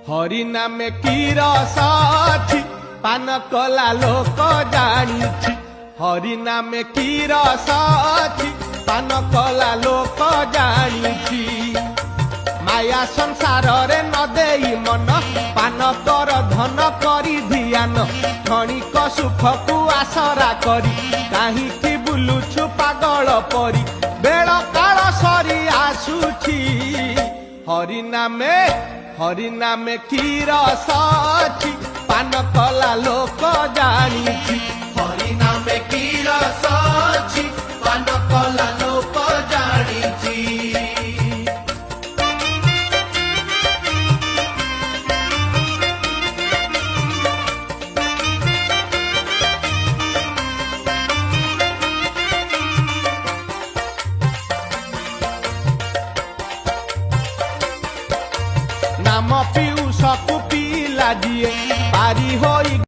हरि नामे की रस अछि पान कला लोक जानिछि। हरि नामे की रस अछि पान कला लोक जानिछि। माया संसार रे न देई मन पान कर धन करी ध्यान। क्षणिक सुख को आसरा करी काहींकि बुलुछु पागल परी। बेल काल सरी आसुछि हरि नामे की रस अछि पान कला लोक जानिछि। हरि नामे की रस अछि पान कला लोक जानिछि। नाम पीयूष को पीला दिए पारी होई